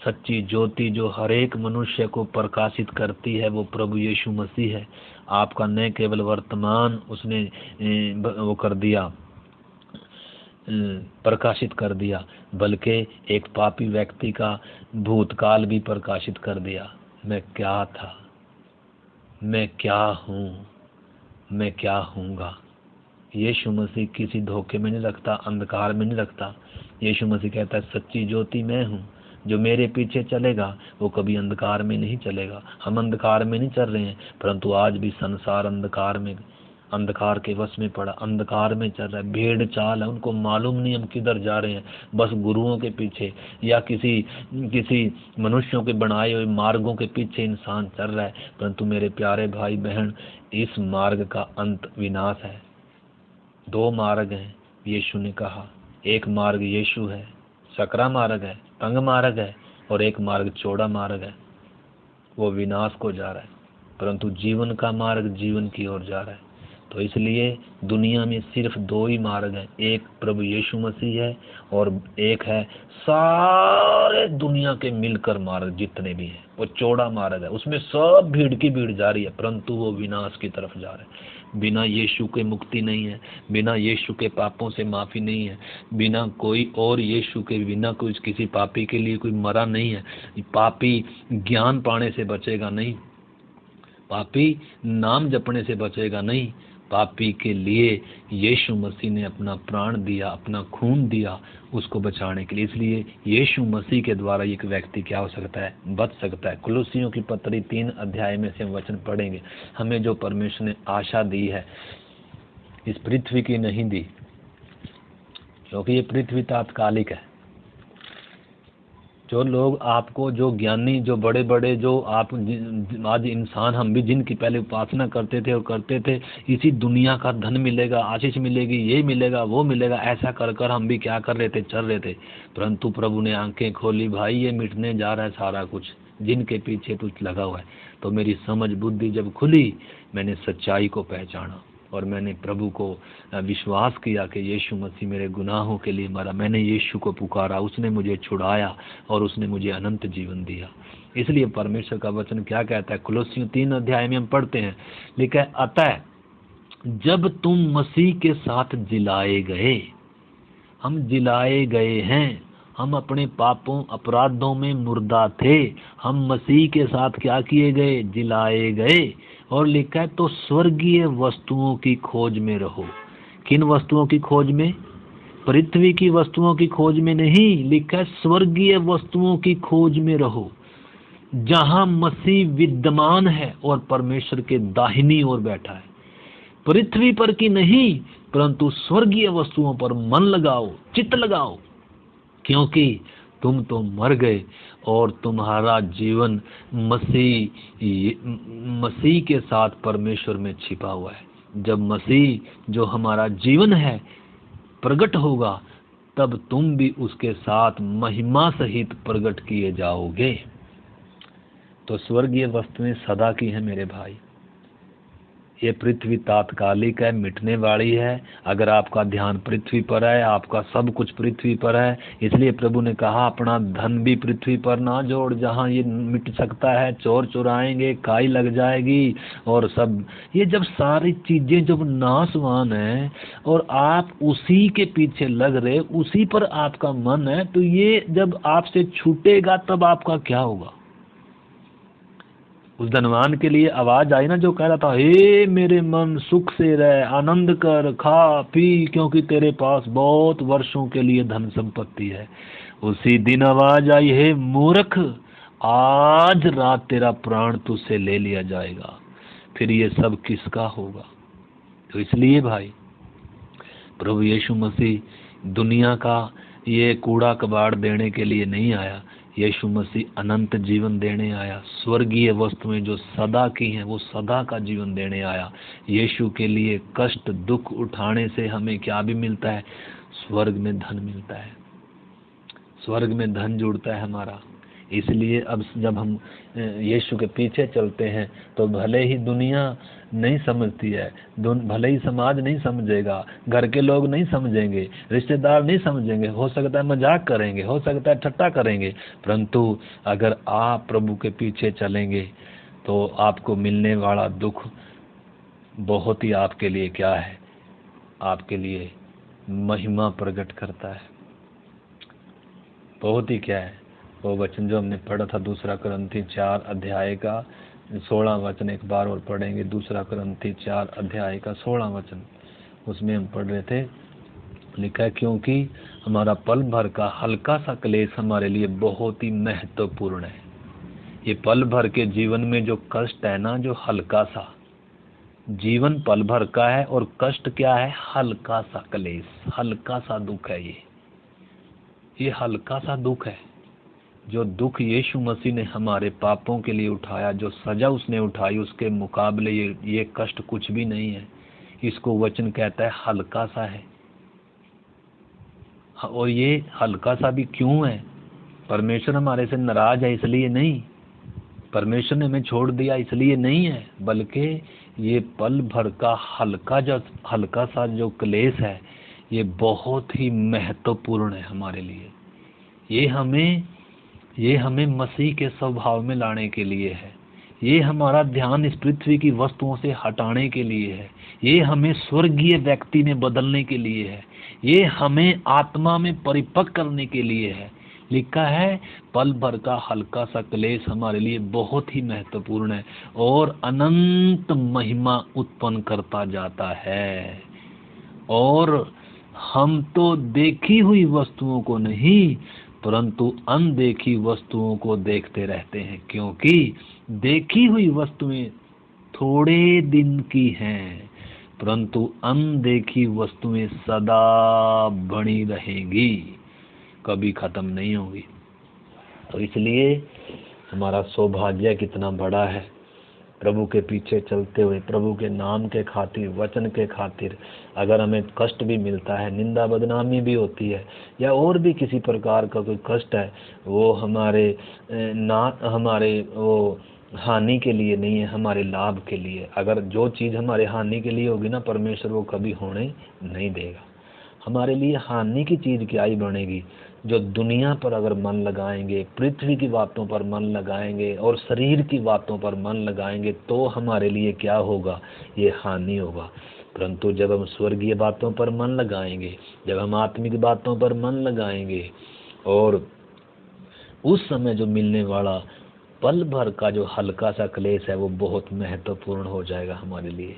सच्ची ज्योति जो हर एक मनुष्य को प्रकाशित करती है वो प्रभु यीशु मसीह है। आपका न केवल वर्तमान उसने वो कर दिया, प्रकाशित कर दिया, बल्कि एक पापी व्यक्ति का भूतकाल भी प्रकाशित कर दिया। मैं क्या था, मैं क्या हूँ, मैं क्या हूँगा। यीशु मसीह किसी धोखे में नहीं रखता, अंधकार में नहीं रखता। यीशु मसीह कहता है सच्ची ज्योति मैं हूँ, जो मेरे पीछे चलेगा वो कभी अंधकार में नहीं चलेगा। हम अंधकार में नहीं चल रहे हैं, परंतु आज भी संसार अंधकार में अंधकार के वश में पड़ा, अंधकार में चल रहा है, भेड़ चाल है, उनको मालूम नहीं हम किधर जा रहे हैं, बस गुरुओं के पीछे या किसी किसी मनुष्यों के बनाए हुए मार्गों के पीछे इंसान चल रहा है। परंतु मेरे प्यारे भाई बहन, इस मार्ग का अंत विनाश है। दो मार्ग हैं, यीशु ने कहा, एक मार्ग यीशु है, सकरा मार्ग है, तंग मार्ग है, और एक मार्ग चौड़ा मार्ग है, वो विनाश को जा रहा है। परंतु जीवन का मार्ग जीवन की ओर जा रहा है। तो इसलिए दुनिया में सिर्फ दो ही मार्ग हैं, एक प्रभु यीशु मसीह है और एक है सारे दुनिया के मिलकर मार्ग जितने भी हैं, वो चौड़ा मार्ग है, उसमें सब भीड़ की भीड़ जा रही है, परंतु वो विनाश की तरफ जा रहे हैं। बिना यीशु के मुक्ति नहीं है, बिना यीशु के पापों से माफ़ी नहीं है, बिना कोई और यीशु के बिना कुछ किसी पापी के लिए कोई मरा नहीं है। पापी ज्ञान पाने से बचेगा नहीं, पापी नाम जपने से बचेगा नहीं, पापी के लिए यीशु मसीह ने अपना प्राण दिया, अपना खून दिया उसको बचाने के लिए। इसलिए यीशु मसीह के द्वारा एक व्यक्ति क्या हो सकता है, बच सकता है। कुलुसियों की पत्री 3 अध्याय में से हम वचन पढ़ेंगे। हमें जो परमेश्वर ने आशा दी है इस पृथ्वी की नहीं दी, क्योंकि ये पृथ्वी तात्कालिक है। जो लोग आपको, जो ज्ञानी, जो बड़े बड़े, जो आप आज इंसान हम भी जिनकी पहले उपासना करते थे और करते थे, इसी दुनिया का धन मिलेगा, आशीष मिलेगी, ये मिलेगा, वो मिलेगा, ऐसा कर कर हम भी क्या कर रहे थे, चल रहे थे। परंतु प्रभु ने आंखें खोली, भाई ये मिटने जा रहा है सारा कुछ, जिनके पीछे तू लगा हुआ है। तो मेरी समझ बुद्धि जब खुली, मैंने सच्चाई को पहचाना और मैंने प्रभु को विश्वास किया कि यीशु मसीह मेरे गुनाहों के लिए मरा। मैंने यीशु को पुकारा, उसने मुझे छुड़ाया और उसने मुझे अनंत जीवन दिया। इसलिए परमेश्वर का वचन क्या कहता है, कुलुसियों 3 अध्याय में हम पढ़ते हैं, लिखा है, अतः जब तुम मसीह के साथ जिलाए गए, हम जिलाए गए हैं, हम अपने पापों अपराधों में मुर्दा थे, हम मसीह के साथ क्या किए गए, जिलाए गए। और लिखा है, तो स्वर्गीय वस्तुओं की खोज में रहो। किन वस्तुओं की खोज में? पृथ्वी की वस्तुओं की खोज में नहीं, लिखा है स्वर्गीय वस्तुओं की खोज में रहो, जहां मसीह विद्यमान है और परमेश्वर के दाहिनी ओर बैठा है। पृथ्वी पर की नहीं, परंतु स्वर्गीय वस्तुओं पर मन लगाओ, चित्त लगाओ, क्योंकि तुम तो मर गए और तुम्हारा जीवन मसीह के साथ परमेश्वर में छिपा हुआ है। जब मसीह जो हमारा जीवन है प्रकट होगा, तब तुम भी उसके साथ महिमा सहित प्रकट किए जाओगे। तो स्वर्गीय वस्तुएं सदा की हैं मेरे भाई। ये पृथ्वी तात्कालिक है, मिटने वाली है। अगर आपका ध्यान पृथ्वी पर है, आपका सब कुछ पृथ्वी पर है, इसलिए प्रभु ने कहा अपना धन भी पृथ्वी पर ना जोड़, जहाँ ये मिट सकता है, चोर चुराएंगे, काई लग जाएगी और सब। ये जब सारी चीजें जब नाशवान है और आप उसी के पीछे लग रहे, उसी पर आपका मन है, तो ये जब आपसे छूटेगा तब आपका क्या होगा? उस धनवान के लिए आवाज आई ना, जो कह रहा था, हे मेरे मन सुख से रह, आनंद कर, खा पी, क्योंकि तेरे पास बहुत वर्षों के लिए धन संपत्ति है। उसी दिन आवाज आई, हे मूर्ख, आज रात तेरा प्राण तुझसे ले लिया जाएगा। फिर ये सब किसका होगा? तो इसलिए भाई, प्रभु यीशु मसीह दुनिया का ये कूड़ा कबाड़ देने के लिए नहीं आया। यीशु मसीह अनंत जीवन देने आया। स्वर्गीय वस्तुएं जो सदा की हैं, वो सदा का जीवन देने आया। यीशु के लिए कष्ट दुख उठाने से हमें क्या भी मिलता है? स्वर्ग में धन मिलता है, स्वर्ग में धन जुड़ता है हमारा। इसलिए अब जब हम यीशु के पीछे चलते हैं, तो भले ही दुनिया नहीं समझती है, भले ही समाज नहीं समझेगा, घर के लोग नहीं समझेंगे, रिश्तेदार नहीं समझेंगे, हो सकता है मजाक करेंगे, हो सकता है ठट्टा करेंगे, परंतु अगर आप प्रभु के पीछे चलेंगे तो आपको मिलने वाला दुख बहुत ही आपके लिए क्या है, आपके लिए महिमा प्रकट करता है। बहुत ही क्या है वो वचन जो हमने पढ़ा था, 2 कुरिन्थी 4 अध्याय का 16 वचन, एक बार और पढ़ेंगे। 2 कुरिन्थी 4 अध्याय का 16 वचन, उसमें हम पढ़ रहे थे, लिखा है, क्योंकि हमारा पल भर का हल्का सा क्लेश हमारे लिए बहुत ही महत्वपूर्ण है। ये पल भर के जीवन में जो कष्ट है ना, जो हल्का सा, जीवन पल भर का है और कष्ट क्या है? हल्का सा क्लेश, हल्का सा दुख है। ये हल्का सा दुख है। जो दुख यीशु मसीह ने हमारे पापों के लिए उठाया, जो सजा उसने उठाई, उसके मुकाबले ये कष्ट कुछ भी नहीं है। इसको वचन कहता है हल्का सा है। और ये हल्का सा भी क्यों है? परमेश्वर हमारे से नाराज है इसलिए नहीं, परमेश्वर ने हमें छोड़ दिया इसलिए नहीं है, बल्कि ये पल भर का हल्का सा जो क्लेश है, ये बहुत ही महत्वपूर्ण है हमारे लिए। ये हमें मसीह के स्वभाव में लाने के लिए है। ये हमारा ध्यान इस पृथ्वी की वस्तुओं से हटाने के लिए है। ये हमें स्वर्गीय व्यक्ति में बदलने के लिए है। ये हमें आत्मा में परिपक्व करने के लिए है। लिखा है पल भर का हल्का सा क्लेश हमारे लिए बहुत ही महत्वपूर्ण है और अनंत महिमा उत्पन्न करता जाता है। और हम तो देखी हुई वस्तुओं को नहीं, परंतु अनदेखी वस्तुओं को देखते रहते हैं, क्योंकि देखी हुई वस्तुएं थोड़े दिन की हैं, परंतु अनदेखी वस्तुएं सदा बनी रहेंगी, कभी खत्म नहीं होगी। तो इसलिए हमारा सौभाग्य कितना बड़ा है, प्रभु के पीछे चलते हुए, प्रभु के नाम के खातिर, वचन के खातिर। अगर हमें कष्ट भी मिलता है, निंदा बदनामी भी होती है, या और भी किसी प्रकार का कोई कष्ट है, वो हमारे वो हानि के लिए नहीं है, हमारे लाभ के लिए। अगर जो चीज़ हमारे हानि के लिए होगी ना, परमेश्वर वो कभी होने नहीं देगा। हमारे लिए हानि की चीज़ क्या ही बनेगी? जो दुनिया पर अगर मन लगाएंगे, पृथ्वी की बातों पर मन लगाएंगे और शरीर की बातों पर मन लगाएंगे, तो हमारे लिए क्या होगा? ये हानि होगा। परंतु जब हम स्वर्गीय बातों पर मन लगाएंगे, जब हम आत्मिक बातों पर मन लगाएंगे, और उस समय जो मिलने वाला पल भर का जो हल्का सा क्लेश है, वो बहुत महत्वपूर्ण हो जाएगा हमारे लिए।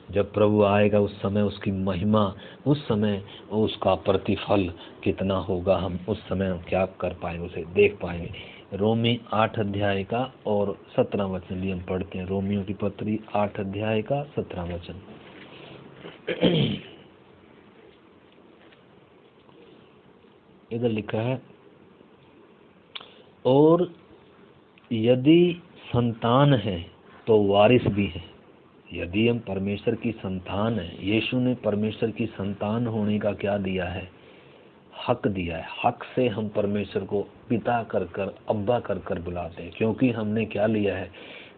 जब प्रभु आएगा उस समय उसकी महिमा, उस समय उसका प्रतिफल कितना होगा, हम उस समय हम क्या कर पाएंगे, उसे देख पाएंगे। रोमी 8 अध्याय का और 17 वचन भी हम पढ़ते हैं। रोमियों की पत्री 8 अध्याय का 17 वचन। इधर लिखा है, और यदि संतान है तो वारिस भी है। यदि हम परमेश्वर की संतान है, यीशु ने परमेश्वर की संतान होने का क्या दिया है? हक दिया है। हक से हम परमेश्वर को पिता कर कर, अब्बा कर कर बुलाते हैं, क्योंकि हमने क्या लिया है?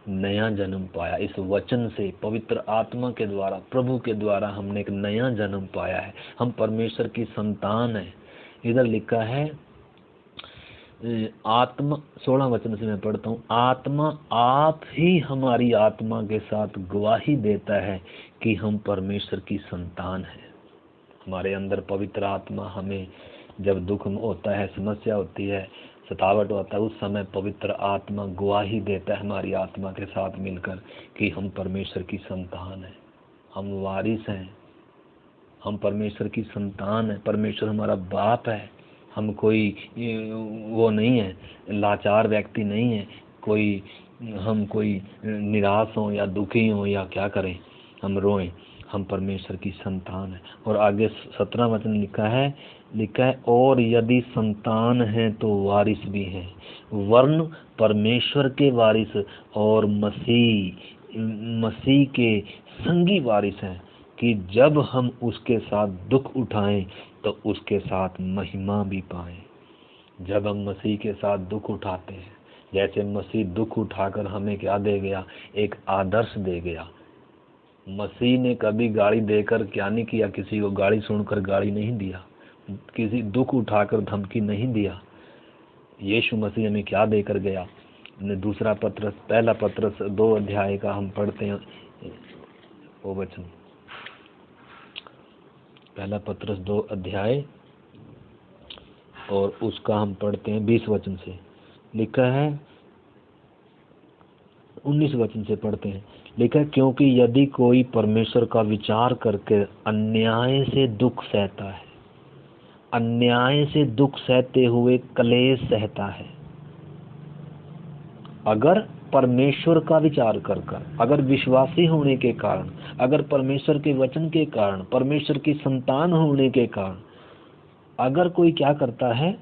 नया जन्म पाया। इस वचन से, पवित्र आत्मा के द्वारा, प्रभु के द्वारा हमने एक नया जन्म पाया है। हम परमेश्वर की संतान है। इधर लिखा है आत्मा, 16 वचन से मैं पढ़ता हूँ, आत्मा आप ही हमारी आत्मा के साथ गवाही देता है कि हम परमेश्वर की संतान हैं। हमारे अंदर पवित्र आत्मा हमें जब दुख होता है, समस्या होती है, सतावट होता है, उस समय पवित्र आत्मा गवाही देता है हमारी आत्मा के साथ मिलकर कि हम परमेश्वर की संतान हैं, हम वारिस हैं, हम परमेश्वर की संतान है। परमेश्वर हमारा बाप है। हम कोई वो नहीं है, लाचार व्यक्ति नहीं है, हम कोई निराश हो या दुखी हो या क्या करें, हम रोएं। हम परमेश्वर की संतान है। और आगे 17 वचन लिखा है, और यदि संतान है तो वारिस भी है, वरन परमेश्वर के वारिस और मसीह के संगी वारिस हैं, कि जब हम उसके साथ दुख उठाएं तो उसके साथ महिमा भी पाएं। जब हम मसीह के साथ दुख उठाते हैं, जैसे मसीह दुख उठाकर हमें क्या दे गया? एक आदर्श दे गया। मसीह ने कभी गाड़ी देकर क्या नहीं किया? किसी को गाड़ी सुनकर गाड़ी नहीं दिया, किसी दुख उठाकर धमकी नहीं दिया। यीशु मसीह हमें क्या देकर गया? दूसरा पत्रस, पहला पत्रस 2 अध्याय का हम पढ़ते हैं वो वचन। पहला पत्रस 2 अध्याय और उसका हम पढ़ते हैं 20 वचन से। लिखा है, 19 वचन से पढ़ते हैं। लिखा है, क्योंकि यदि कोई परमेश्वर का विचार करके अन्याय से दुख सहता है, अन्याय से दुख सहते हुए क्लेश सहता है, अगर परमेश्वर का विचार कर कर, अगर विश्वासी होने के कारण, अगर परमेश्वर के वचन के कारण, परमेश्वर की संतान होने के कारण, अगर कोई क्या करता है,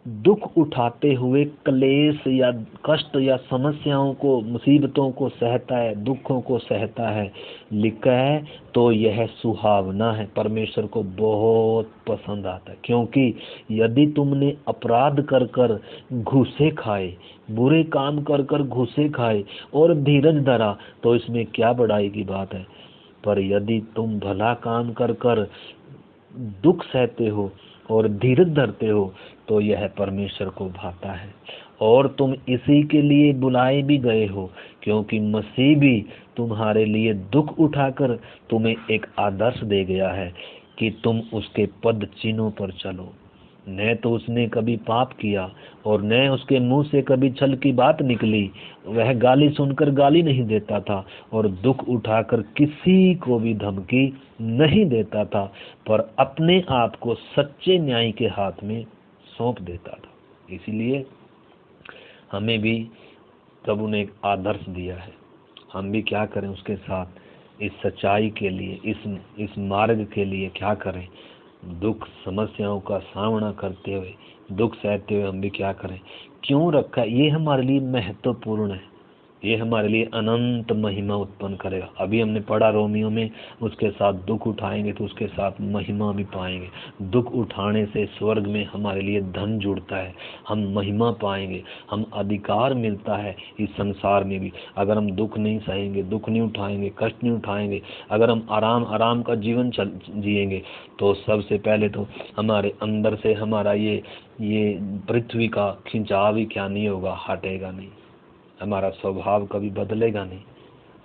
दुख उठाते हुए क्लेश या कष्ट या समस्याओं को, मुसीबतों को सहता है, दुखों को सहता है, लिखा है, तो यह सुहावना है, परमेश्वर को बहुत पसंद आता है। क्योंकि यदि तुमने अपराध कर कर घूसे खाए, बुरे काम कर कर घूसे खाए और धीरज धरा, तो इसमें क्या बड़ाई की बात है। पर यदि तुम भला काम कर कर दुख सहते हो और धीरज धरते हो, तो यह परमेश्वर को भाता है। और तुम इसी के लिए बुलाए भी गए हो, क्योंकि मसीह भी तुम्हारे लिए दुख उठाकर तुम्हें एक आदर्श दे गया है कि तुम उसके पद चिन्हों पर चलो। न तो उसने कभी पाप किया और न उसके मुंह से कभी छल की बात निकली। वह गाली सुनकर गाली नहीं देता था और दुख उठाकर किसी को भी धमकी नहीं देता था, पर अपने आप को सच्चे न्याय के हाथ में सौंप देता था। इसीलिए हमें भी प्रभु ने एक आदर्श दिया है। हम भी क्या करें उसके साथ, इस सच्चाई के लिए, इस मार्ग के लिए क्या करें, दुख समस्याओं का सामना करते हुए, दुख सहते हुए हम भी क्या करें। क्यों रखा है ये हमारे लिए महत्वपूर्ण है, ये हमारे लिए अनंत महिमा उत्पन्न करेगा। अभी हमने पढ़ा रोमियो में, उसके साथ दुख उठाएंगे तो उसके साथ महिमा भी पाएंगे। दुख उठाने से स्वर्ग में हमारे लिए धन जुड़ता है, हम महिमा पाएंगे, हम अधिकार मिलता है इस संसार में भी। अगर हम दुख नहीं सहेंगे, दुख नहीं उठाएंगे, कष्ट नहीं उठाएंगे, अगर हम आराम का जीवन जिएंगे, तो सबसे पहले तो हमारे अंदर से हमारा ये पृथ्वी का खिंचाव ही क्या नहीं होगा, हटेगा नहीं। हमारा स्वभाव कभी बदलेगा नहीं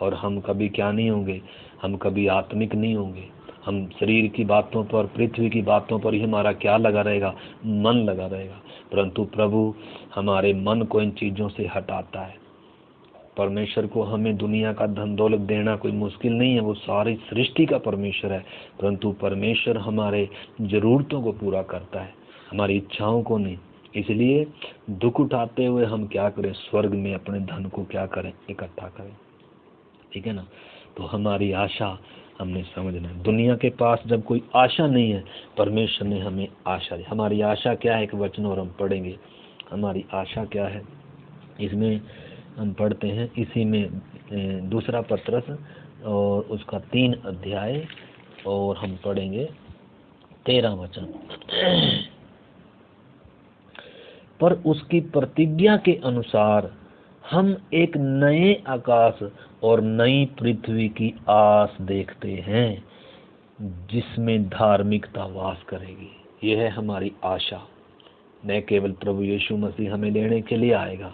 और हम कभी क्या नहीं होंगे, हम कभी आत्मिक नहीं होंगे। हम शरीर की बातों पर, पृथ्वी की बातों पर ही हमारा क्या लगा रहेगा, मन लगा रहेगा। परंतु प्रभु हमारे मन को इन चीज़ों से हटाता है। परमेश्वर को हमें दुनिया का धन दौलत देना कोई मुश्किल नहीं है, वो सारी सृष्टि का परमेश्वर है। परंतु परमेश्वर हमारे ज़रूरतों को पूरा करता है, हमारी इच्छाओं को नहीं। इसलिए दुख उठाते हुए हम क्या करें, स्वर्ग में अपने धन को क्या करें, इकट्ठा करें। ठीक है ना। तो हमारी आशा हमने समझना है। दुनिया के पास जब कोई आशा नहीं है, परमेश्वर ने हमें आशा दी। हमारी आशा क्या है, एक वचन और हम पढ़ेंगे। हमारी आशा क्या है, इसमें हम पढ़ते हैं, इसी में दूसरा पत्रस और उसका 3 अध्याय, और हम पढ़ेंगे 13 वचन। पर उसकी प्रतिज्ञा के अनुसार हम एक नए आकाश और नई पृथ्वी की आस देखते हैं, जिसमें धार्मिकता वास करेगी। यह है हमारी आशा। न केवल प्रभु यीशु मसीह हमें लेने के लिए आएगा,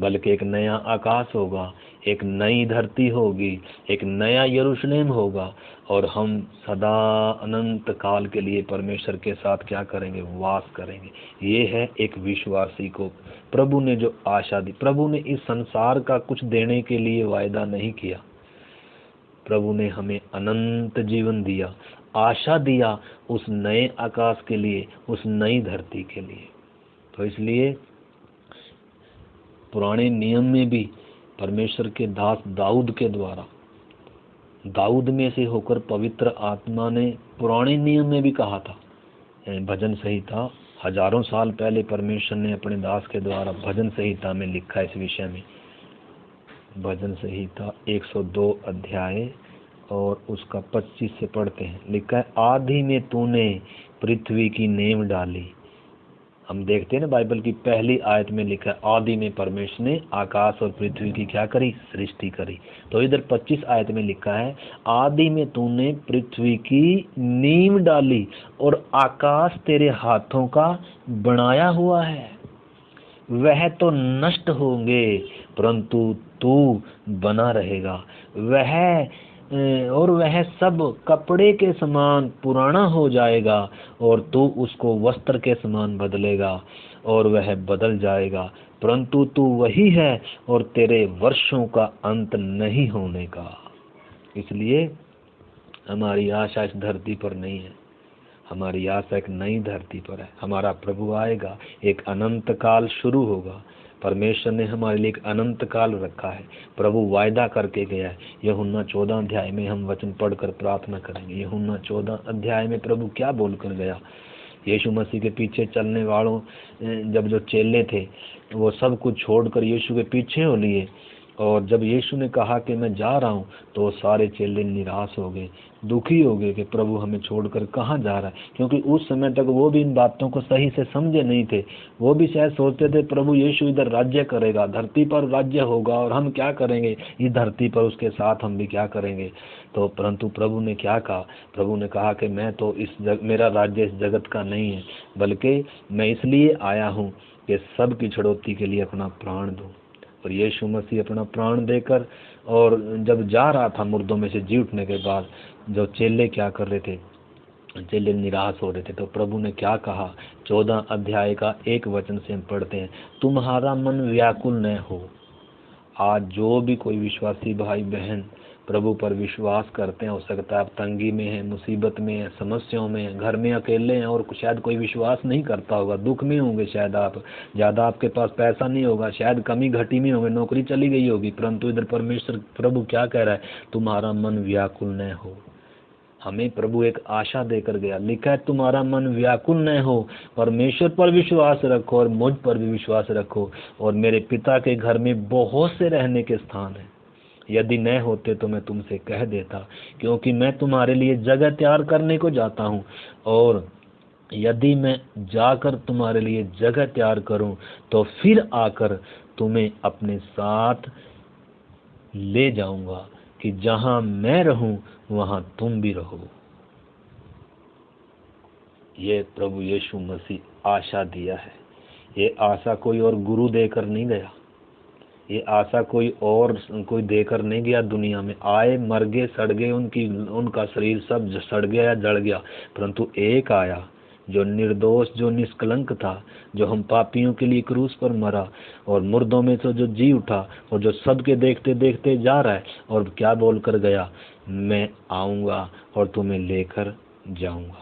बल्कि एक नया आकाश होगा, एक नई धरती होगी, एक नया यरूशलेम होगा, और हम सदा अनंत काल के लिए परमेश्वर के साथ क्या करेंगे, वास करेंगे। ये है एक विश्वासी को प्रभु ने जो आशा दी। प्रभु ने इस संसार का कुछ देने के लिए वायदा नहीं किया, प्रभु ने हमें अनंत जीवन दिया, आशा दिया उस नए आकाश के लिए, उस नई धरती के लिए। तो इसलिए पुराने नियम में भी परमेश्वर के दास दाऊद के द्वारा, दाऊद में से होकर पवित्र आत्मा ने पुराने नियम में भी कहा था। भजन संहिता हजारों साल पहले परमेश्वर ने अपने दास के द्वारा भजन संहिता में लिखा है इस विषय में। भजन संहिता 102 अध्याय और उसका 25 से पढ़ते हैं। लिखा है, आदि में तूने पृथ्वी की नींव डाली। हम देखते हैं ना, बाइबल की पहली आयत में लिखा है, आदि में परमेश्वर ने आकाश और पृथ्वी की क्या करी, सृष्टि करी। तो इधर 25 आयत में लिखा है, आदि में तूने पृथ्वी की नींव डाली और आकाश तेरे हाथों का बनाया हुआ है। वह तो नष्ट होंगे, परंतु तू बना रहेगा। वह सब कपड़े के समान पुराना हो जाएगा, और तू उसको वस्त्र के समान बदलेगा, और वह बदल जाएगा, परंतु तू वही है, और तेरे वर्षों का अंत नहीं होने का। इसलिए हमारी आशा इस धरती पर नहीं है, हमारी आशा एक नई धरती पर है। हमारा प्रभु आएगा, एक अनंत काल शुरू होगा। परमेश्वर ने हमारे लिए एक अनंत काल रखा है। प्रभु वायदा करके गया है। यूहन्ना 14 अध्याय में हम वचन पढ़कर प्रार्थना करेंगे। यूहन्ना 14 अध्याय में प्रभु क्या बोलकर गया। यीशु मसीह के पीछे चलने वालों जब जो चेले थे वो सब कुछ छोड़कर यीशु के पीछे हो लिए, और जब यीशु ने कहा कि मैं जा रहा हूँ तो सारे चेले निराश हो गए, दुखी हो गए कि प्रभु हमें छोड़कर कहाँ जा रहा है। क्योंकि उस समय तक वो भी इन बातों को सही से समझे नहीं थे। वो भी शायद सोचते थे प्रभु यीशु इधर राज्य करेगा, धरती पर राज्य होगा, और हम क्या करेंगे इस धरती पर, उसके साथ हम भी क्या करेंगे। तो परंतु प्रभु ने क्या कहा। प्रभु ने कहा कि मैं तो मेरा राज्य इस जगत का नहीं है, बल्कि मैं इसलिए आया हूँ कि सब की छड़ौती के लिए अपना प्राण दूँ। और यीशु मसीह अपना प्राण देकर, और जब जा रहा था मुर्दों में से जी उठने के बाद, जो चेले क्या कर रहे थे, चेले निराश हो रहे थे, तो प्रभु ने क्या कहा। 14 अध्याय का 1 वचन से हम पढ़ते हैं, तुम्हारा मन व्याकुल न हो। आज जो भी कोई विश्वासी भाई बहन प्रभु पर विश्वास करते हैं, हो सकता है आप तंगी में हैं, मुसीबत में हैं, समस्याओं में हैं, घर में अकेले हैं, और शायद कोई विश्वास नहीं करता होगा, दुख में होंगे, शायद आप ज़्यादा आपके पास पैसा नहीं होगा, शायद कमी घटी में होंगे, नौकरी चली गई होगी, परंतु इधर परमेश्वर प्रभु क्या कह रहा है, तुम्हारा मन व्याकुल न हो। हमें प्रभु एक आशा देकर गया। लिखा है तुम्हारा मन व्याकुल न हो, परमेश्वर पर विश्वास रखो और मुझ पर भी विश्वास रखो, और मेरे पिता के घर में बहुत से रहने के स्थान हैं। यदि न होते तो मैं तुमसे कह देता, क्योंकि मैं तुम्हारे लिए जगह तैयार करने को जाता हूँ, और यदि मैं जाकर तुम्हारे लिए जगह तैयार करूँ तो फिर आकर तुम्हें अपने साथ ले जाऊंगा, कि जहाँ मैं रहूं वहाँ तुम भी रहो। ये प्रभु यीशु मसीह आशा दिया है। ये आशा कोई और गुरु देकर नहीं गया, ये आशा कोई देकर नहीं गया। दुनिया में आए, मर गए, सड़ गए, उनका शरीर सब सड़ गया, जड़ गया, परंतु एक आया जो निर्दोष, जो निष्कलंक था, जो हम पापियों के लिए क्रूस पर मरा, और मुर्दों में से जो जी उठा, और जो सबके देखते देखते जा रहा है, और क्या बोल कर गया, मैं आऊँगा और तुम्हें लेकर जाऊँगा।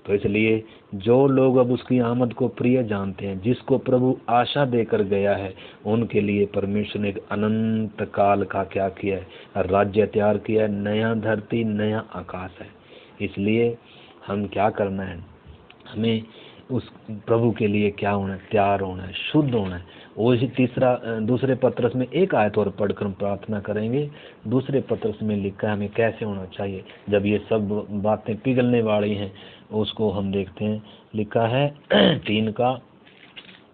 तो इसलिए जो लोग अब उसकी आमद को प्रिय जानते हैं, जिसको प्रभु आशा देकर गया है, उनके लिए परमेश्वर ने एक अनंत काल का क्या किया है, राज्य तैयार किया है। नया धरती, नया आकाश है। इसलिए हम क्या करना है, हमें उस प्रभु के लिए क्या होना है, तैयार होना है, शुद्ध होना है। वो इसी दूसरे पत्रस में एक आयत और पढ़कर हम प्रार्थना करेंगे। दूसरे पत्रस में लिखा है हमें कैसे होना चाहिए जब ये सब बातें पिघलने वाली हैं, उसको हम देखते हैं। लिखा है 3 का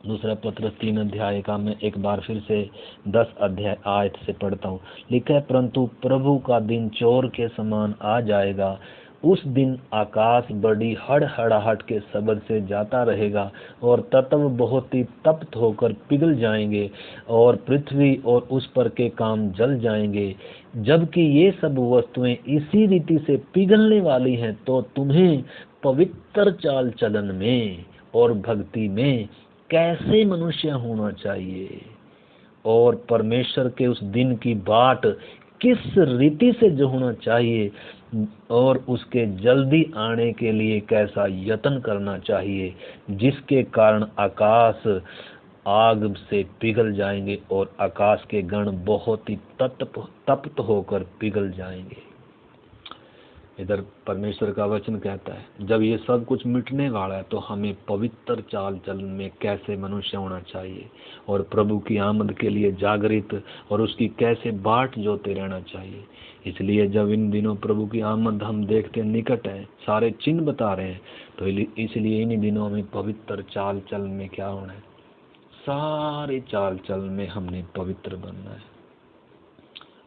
दूसरा पत्रस 3 अध्याय का, मैं एक बार फिर से 10 अध्याय आयत से पढ़ता हूँ। लिखा है, परंतु प्रभु का दिन चोर के समान आ जाएगा। उस दिन आकाश बड़ी हड़हड़ाहट के शब्द से जाता रहेगा, और तत्व बहुत ही तप्त होकर पिघल जाएंगे, और पृथ्वी और उस पर के काम जल जाएंगे। जबकि ये सब वस्तुएं इसी रीति से पिघलने वाली हैं, तो तुम्हें पवित्र चाल चलन में और भक्ति में कैसे मनुष्य होना चाहिए, और परमेश्वर के उस दिन की बाट किस रीति से जो होना चाहिए, और उसके जल्दी आने के लिए कैसा यत्न करना चाहिए, जिसके कारण आकाश आग से पिघल जाएंगे और आकाश के गण बहुत ही तप्त होकर पिघल जाएंगे। इधर परमेश्वर का वचन कहता है जब ये सब कुछ मिटने वाला है, तो हमें पवित्र चाल चलन में कैसे मनुष्य होना चाहिए, और प्रभु की आमद के लिए जागृत और उसकी कैसे बाट जोते रहना चाहिए। इसलिए जब इन दिनों प्रभु की आमद हम देखते निकट है, सारे चिन्ह बता रहे हैं, तो इसलिए इन दिनों हमें पवित्र चाल चलन में क्या होना है, सारे चाल चलन में हमने पवित्र बनना है।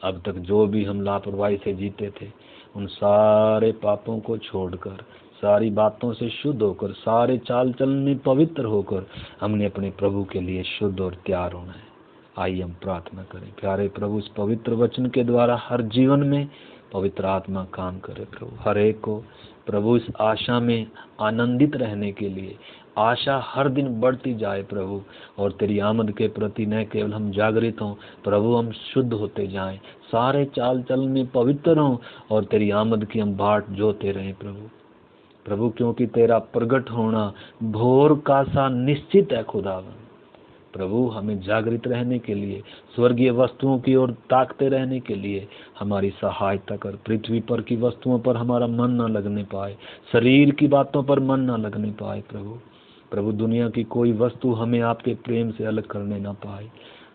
अब तक जो भी हम लापरवाही से जीते थे, उन सारे पापों को छोड़कर, सारी बातों से शुद्ध होकर, सारे चाल चलन में पवित्र होकर हमने अपने प्रभु के लिए शुद्ध और तैयार होना है। आइए हम प्रार्थना करें। प्यारे प्रभु, इस पवित्र वचन के द्वारा हर जीवन में पवित्र आत्मा काम करे प्रभु। हर एक को प्रभु इस आशा में आनंदित रहने के लिए, आशा हर दिन बढ़ती जाए प्रभु, और तेरी आमद के प्रति न केवल हम जागृत हों प्रभु, हम शुद्ध होते जाएं, सारे चाल चलन में पवित्र हों, और तेरी आमद की हम बाट जोते रहें प्रभु। प्रभु, क्योंकि तेरा प्रगट होना भोर का सा निश्चित है खुदावन। प्रभु, हमें जागृत रहने के लिए, स्वर्गीय वस्तुओं की ओर ताकते रहने के लिए हमारी सहायता कर। पृथ्वी पर की वस्तुओं पर हमारा मन न लगने पाए, शरीर की बातों पर मन न लगने पाए। प्रभु, दुनिया की कोई वस्तु हमें आपके प्रेम से अलग करने ना पाए।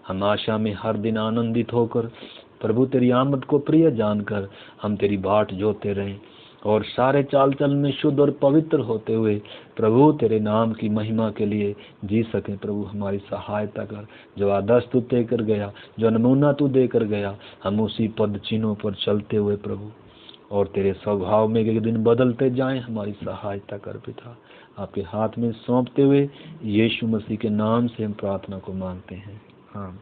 हम आशा में हर दिन आनंदित होकर प्रभु तेरी आमद को प्रिय जानकर हम तेरी बाट जोते रहें और सारे चाल चलन में शुद्ध और पवित्र होते हुए प्रभु तेरे नाम की महिमा के लिए जी सकें। प्रभु, हमारी सहायता कर। जो आदर्श तू देकर गया, जो नमूना तू देकर गया, हम उसी पद चिन्हों पर चलते हुए प्रभु और तेरे स्वभाव में एक दिन बदलते जाएं। हमारी सहायता कर पिता। आपके हाथ में सौंपते हुए यीशु मसीह के नाम से हम प्रार्थना को मांगते हैं। आमीन।